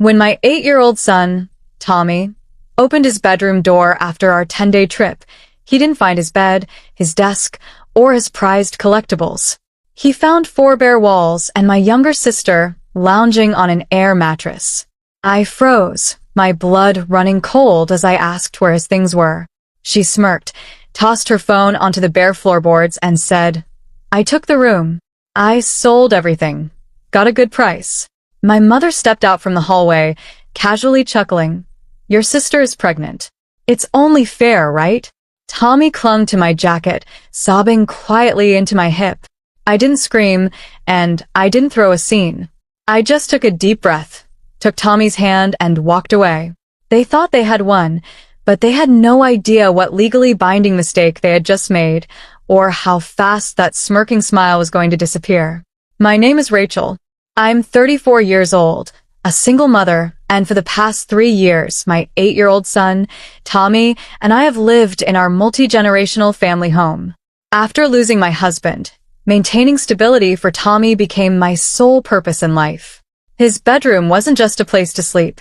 When my 8-year-old son, Tommy, opened his bedroom door after our 10-day trip, he didn't find his bed, his desk, or his prized collectibles. He found 4 bare walls and my younger sister lounging on an air mattress. I froze, my blood running cold as I asked where his things were. She smirked, tossed her phone onto the bare floorboards, and said, "I took the room. I sold everything. Got a good price." My mother stepped out from the hallway, casually chuckling. "Your sister is pregnant. It's only fair, right?" Tommy clung to my jacket, sobbing quietly into my hip. I didn't scream, and I didn't throw a scene. I just took a deep breath, took Tommy's hand, and walked away. They thought they had won, but they had no idea what legally binding mistake they had just made, or how fast that smirking smile was going to disappear. My name is Rachel. I'm 34 years old, a single mother, and for the past 3 years, my 8-year-old son, Tommy, and I have lived in our multi-generational family home. After losing my husband, maintaining stability for Tommy became my sole purpose in life. His bedroom wasn't just a place to sleep.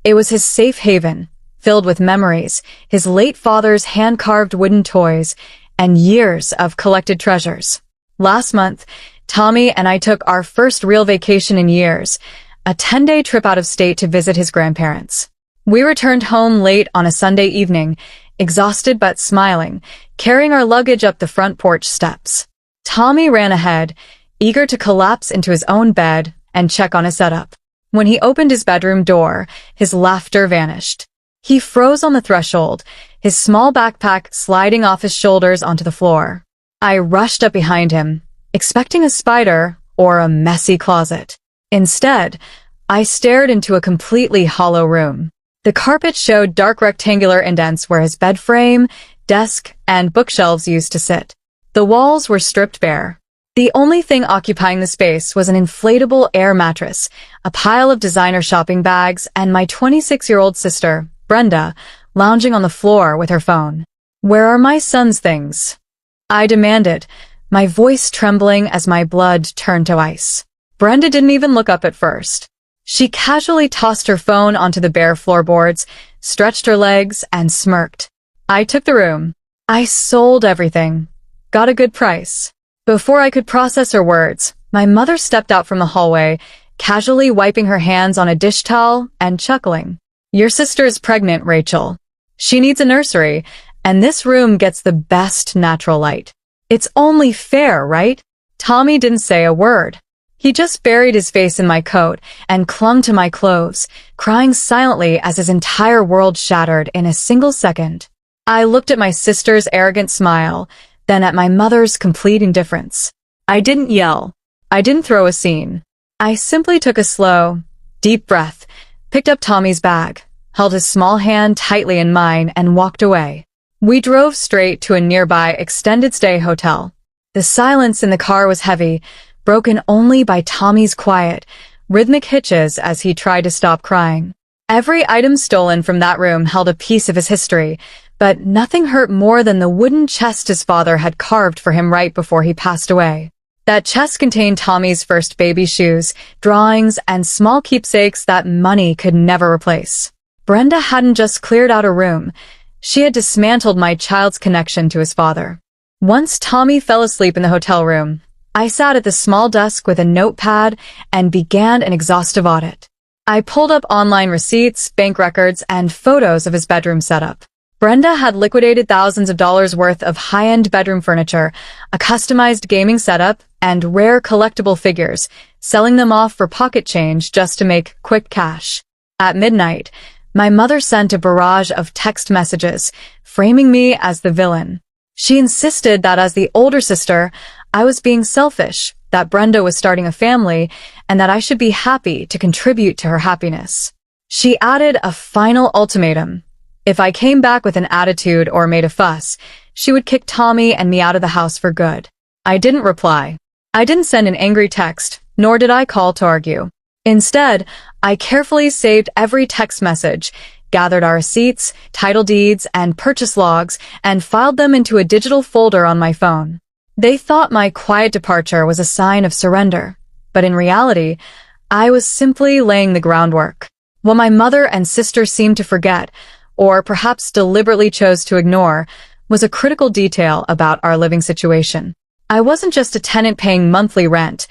It was his safe haven, filled with memories, his late father's hand-carved wooden toys, and years of collected treasures. Last month, Tommy and I took our first real vacation in years, a 10-day trip out of state to visit his grandparents. We returned home late on a Sunday evening, exhausted but smiling, carrying our luggage up the front porch steps. Tommy ran ahead, eager to collapse into his own bed and check on his setup. When he opened his bedroom door, his laughter vanished. He froze on the threshold, his small backpack sliding off his shoulders onto the floor. I rushed up behind him, expecting a spider or a messy closet. Instead, I stared into a completely hollow room. The carpet showed dark rectangular indents where his bed frame, desk, and bookshelves used to sit. The walls were stripped bare. The only thing occupying the space was an inflatable air mattress, a pile of designer shopping bags, and my 26-year-old sister, Brenda, lounging on the floor with her phone. "Where are my son's things?" I demanded, my voice trembling as my blood turned to ice. Brenda didn't even look up at first. She casually tossed her phone onto the bare floorboards, stretched her legs, and smirked. "I took the room. I sold everything. Got a good price." Before I could process her words, my mother stepped out from the hallway, casually wiping her hands on a dish towel and chuckling. "Your sister is pregnant, Rachel. She needs a nursery, and this room gets the best natural light. It's only fair, right?" Tommy didn't say a word. He just buried his face in my coat and clung to my clothes, crying silently as his entire world shattered in a single second. I looked at my sister's arrogant smile, then at my mother's complete indifference. I didn't yell. I didn't throw a scene. I simply took a slow, deep breath, picked up Tommy's bag, held his small hand tightly in mine, and walked away. We drove straight to a nearby extended-stay hotel. The silence in the car was heavy, broken only by Tommy's quiet, rhythmic hitches as he tried to stop crying. Every item stolen from that room held a piece of his history, but nothing hurt more than the wooden chest his father had carved for him right before he passed away. That chest contained Tommy's first baby shoes, drawings, and small keepsakes that money could never replace. Brenda hadn't just cleared out a room. She had dismantled my child's connection to his father. Once Tommy fell asleep in the hotel room, I sat at the small desk with a notepad and began an exhaustive audit. I pulled up online receipts, bank records, and photos of his bedroom setup. Brenda had liquidated thousands of dollars worth of high-end bedroom furniture, a customized gaming setup, and rare collectible figures, selling them off for pocket change just to make quick cash. At midnight, my mother sent a barrage of text messages, framing me as the villain. She insisted that as the older sister, I was being selfish, that Brenda was starting a family, and that I should be happy to contribute to her happiness. She added a final ultimatum. If I came back with an attitude or made a fuss, she would kick Tommy and me out of the house for good. I didn't reply. I didn't send an angry text, nor did I call to argue. Instead, I carefully saved every text message, gathered our receipts, title deeds, and purchase logs, and filed them into a digital folder on my phone. They thought my quiet departure was a sign of surrender, but in reality, I was simply laying the groundwork. What my mother and sister seemed to forget, or perhaps deliberately chose to ignore, was a critical detail about our living situation. I wasn't just a tenant paying monthly rent,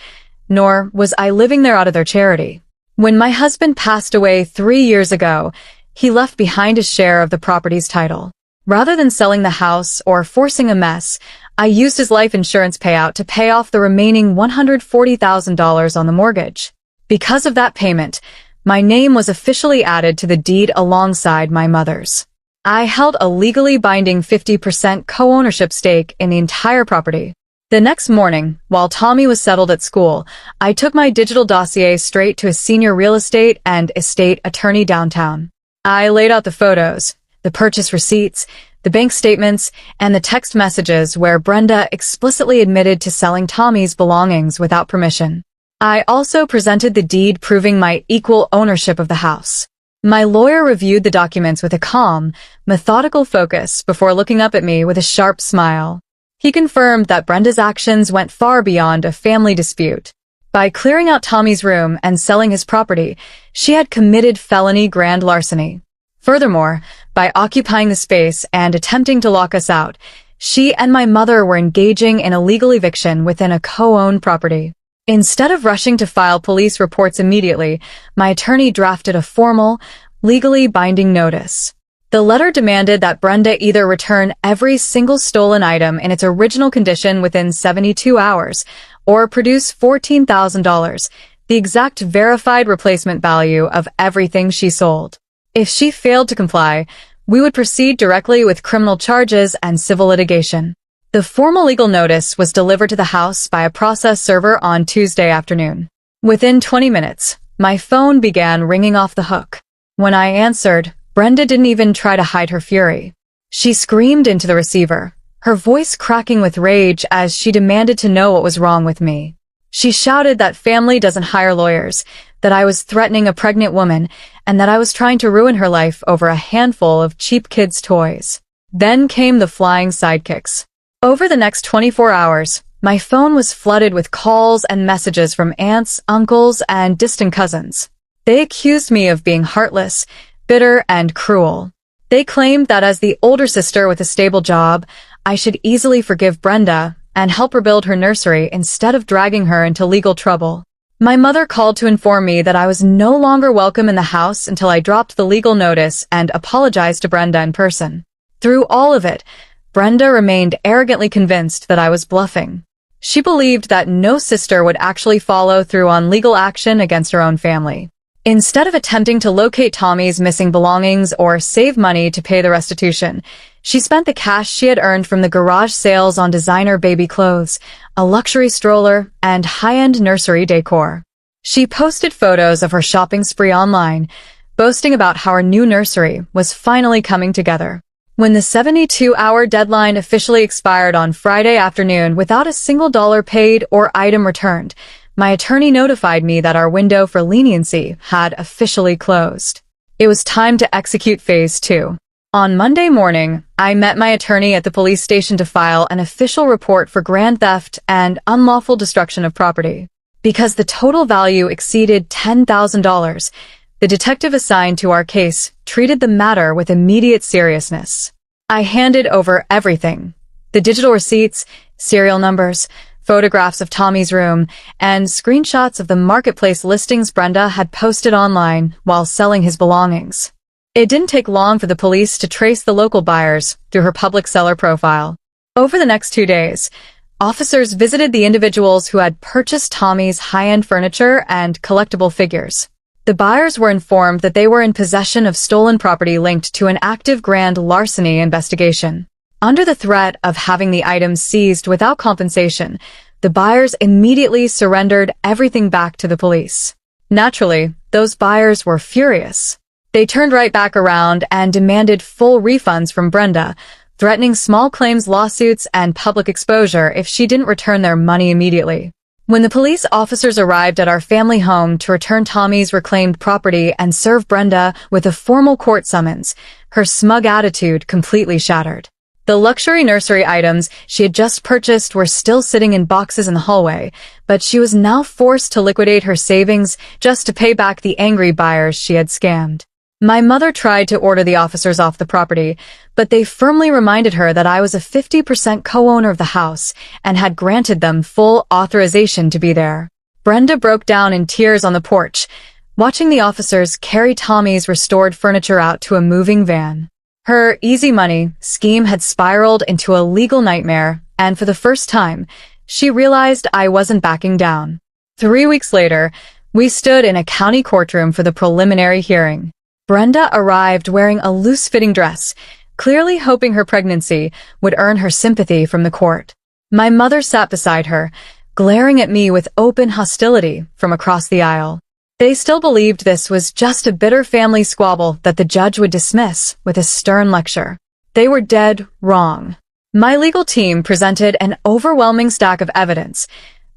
nor was I living there out of their charity. When my husband passed away 3 years ago, he left behind his share of the property's title. Rather than selling the house or forcing a mess, I used his life insurance payout to pay off the remaining $140,000 on the mortgage. Because of that payment, my name was officially added to the deed alongside my mother's. I held a legally binding 50% co-ownership stake in the entire property. The next morning, while Tommy was settled at school, I took my digital dossier straight to a senior real estate and estate attorney downtown. I laid out the photos, the purchase receipts, the bank statements, and the text messages where Brenda explicitly admitted to selling Tommy's belongings without permission. I also presented the deed proving my equal ownership of the house. My lawyer reviewed the documents with a calm, methodical focus before looking up at me with a sharp smile. He confirmed that Brenda's actions went far beyond a family dispute. By clearing out Tommy's room and selling his property, she had committed felony grand larceny. Furthermore, by occupying the space and attempting to lock us out, she and my mother were engaging in illegal eviction within a co-owned property. Instead of rushing to file police reports immediately, my attorney drafted a formal, legally binding notice. The letter demanded that Brenda either return every single stolen item in its original condition within 72 hours, or produce $14,000, the exact verified replacement value of everything she sold. If she failed to comply, we would proceed directly with criminal charges and civil litigation. The formal legal notice was delivered to the house by a process server on Tuesday afternoon. Within 20 minutes, my phone began ringing off the hook. When I answered, Brenda didn't even try to hide her fury. She screamed into the receiver, her voice cracking with rage as she demanded to know what was wrong with me. She shouted that family doesn't hire lawyers, that I was threatening a pregnant woman, and that I was trying to ruin her life over a handful of cheap kids' toys. Then came the flying sidekicks. Over the next 24 hours, my phone was flooded with calls and messages from aunts, uncles, and distant cousins. They accused me of being heartless, bitter, and cruel. They claimed that as the older sister with a stable job, I should easily forgive Brenda and help her build her nursery instead of dragging her into legal trouble. My mother called to inform me that I was no longer welcome in the house until I dropped the legal notice and apologized to Brenda in person. Through all of it, Brenda remained arrogantly convinced that I was bluffing. She believed that no sister would actually follow through on legal action against her own family. Instead of attempting to locate Tommy's missing belongings or save money to pay the restitution, she spent the cash she had earned from the garage sales on designer baby clothes, a luxury stroller, and high-end nursery decor. She posted photos of her shopping spree online, boasting about how her new nursery was finally coming together. When the 72-hour deadline officially expired on Friday afternoon without a single dollar paid or item returned, my attorney notified me that our window for leniency had officially closed. It was time to execute Phase 2. On Monday morning, I met my attorney at the police station to file an official report for grand theft and unlawful destruction of property. Because the total value exceeded $10,000, the detective assigned to our case treated the matter with immediate seriousness. I handed over everything: the digital receipts, serial numbers, photographs of Tommy's room, and screenshots of the marketplace listings Brenda had posted online while selling his belongings. It didn't take long for the police to trace the local buyers through her public seller profile. Over the next 2 days, officers visited the individuals who had purchased Tommy's high-end furniture and collectible figures. The buyers were informed that they were in possession of stolen property linked to an active grand larceny investigation. Under the threat of having the items seized without compensation, the buyers immediately surrendered everything back to the police. Naturally, those buyers were furious. They turned right back around and demanded full refunds from Brenda, threatening small claims lawsuits and public exposure if she didn't return their money immediately. When the police officers arrived at our family home to return Tommy's reclaimed property and serve Brenda with a formal court summons, her smug attitude completely shattered. The luxury nursery items she had just purchased were still sitting in boxes in the hallway, but she was now forced to liquidate her savings just to pay back the angry buyers she had scammed. My mother tried to order the officers off the property, but they firmly reminded her that I was a 50% co-owner of the house and had granted them full authorization to be there. Brenda broke down in tears on the porch, watching the officers carry Tommy's restored furniture out to a moving van. Her easy money scheme had spiraled into a legal nightmare, and for the first time, she realized I wasn't backing down. 3 weeks later, we stood in a county courtroom for the preliminary hearing. Brenda arrived wearing a loose-fitting dress, clearly hoping her pregnancy would earn her sympathy from the court. My mother sat beside her, glaring at me with open hostility from across the aisle. They still believed this was just a bitter family squabble that the judge would dismiss with a stern lecture. They were dead wrong. My legal team presented an overwhelming stack of evidence: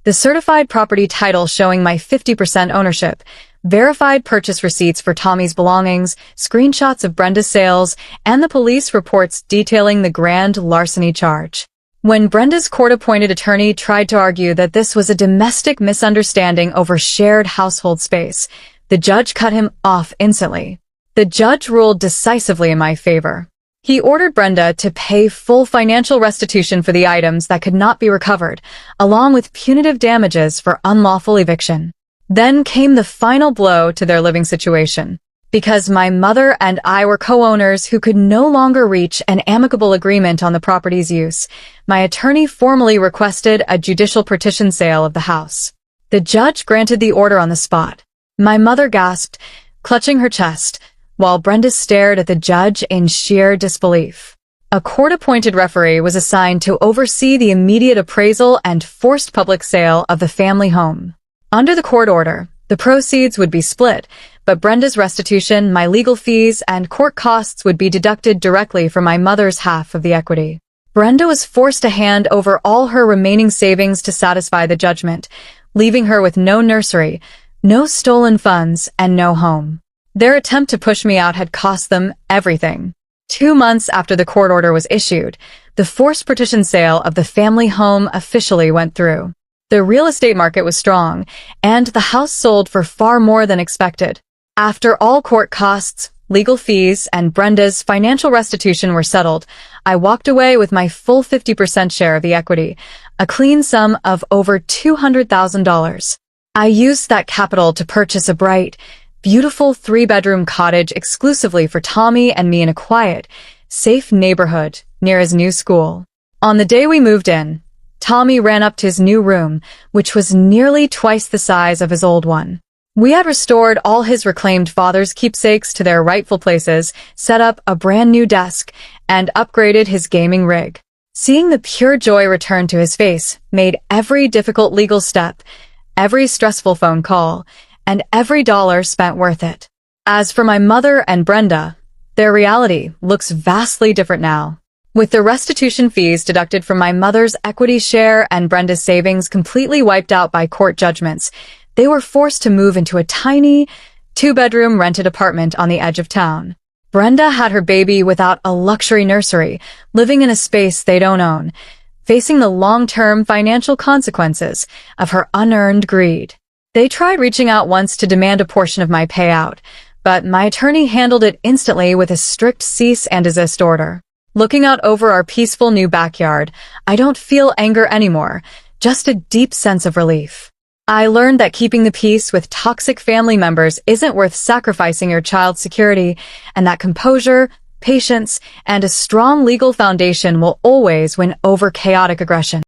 the certified property title showing my 50% ownership, verified purchase receipts for Tommy's belongings, screenshots of Brenda's sales, and the police reports detailing the grand larceny charge. When Brenda's court-appointed attorney tried to argue that this was a domestic misunderstanding over shared household space, the judge cut him off instantly. The judge ruled decisively in my favor. He ordered Brenda to pay full financial restitution for the items that could not be recovered, along with punitive damages for unlawful eviction. Then came the final blow to their living situation. Because my mother and I were co-owners who could no longer reach an amicable agreement on the property's use, my attorney formally requested a judicial partition sale of the house. The judge granted the order on the spot. My mother gasped, clutching her chest, while Brenda stared at the judge in sheer disbelief. A court-appointed referee was assigned to oversee the immediate appraisal and forced public sale of the family home. Under the court order, the proceeds would be split, but Brenda's restitution, my legal fees, and court costs would be deducted directly from my mother's half of the equity. Brenda was forced to hand over all her remaining savings to satisfy the judgment, leaving her with no nursery, no stolen funds, and no home. Their attempt to push me out had cost them everything. 2 months after the court order was issued, the forced partition sale of the family home officially went through. The real estate market was strong, and the house sold for far more than expected. After all court costs, legal fees, and Brenda's financial restitution were settled, I walked away with my full 50% share of the equity, a clean sum of over $200,000. I used that capital to purchase a bright, beautiful 3-bedroom cottage exclusively for Tommy and me in a quiet, safe neighborhood near his new school. On the day we moved in, Tommy ran up to his new room, which was nearly twice the size of his old one. We had restored all his reclaimed father's keepsakes to their rightful places, set up a brand new desk, and upgraded his gaming rig. Seeing the pure joy return to his face made every difficult legal step, every stressful phone call, and every dollar spent worth it. As for my mother and Brenda, their reality looks vastly different now. With the restitution fees deducted from my mother's equity share and Brenda's savings completely wiped out by court judgments, they were forced to move into a tiny, 2-bedroom rented apartment on the edge of town. Brenda had her baby without a luxury nursery, living in a space they don't own, facing the long-term financial consequences of her unearned greed. They tried reaching out once to demand a portion of my payout, but my attorney handled it instantly with a strict cease and desist order. Looking out over our peaceful new backyard, I don't feel anger anymore, just a deep sense of relief. I learned that keeping the peace with toxic family members isn't worth sacrificing your child's security, and that composure, patience, and a strong legal foundation will always win over chaotic aggression.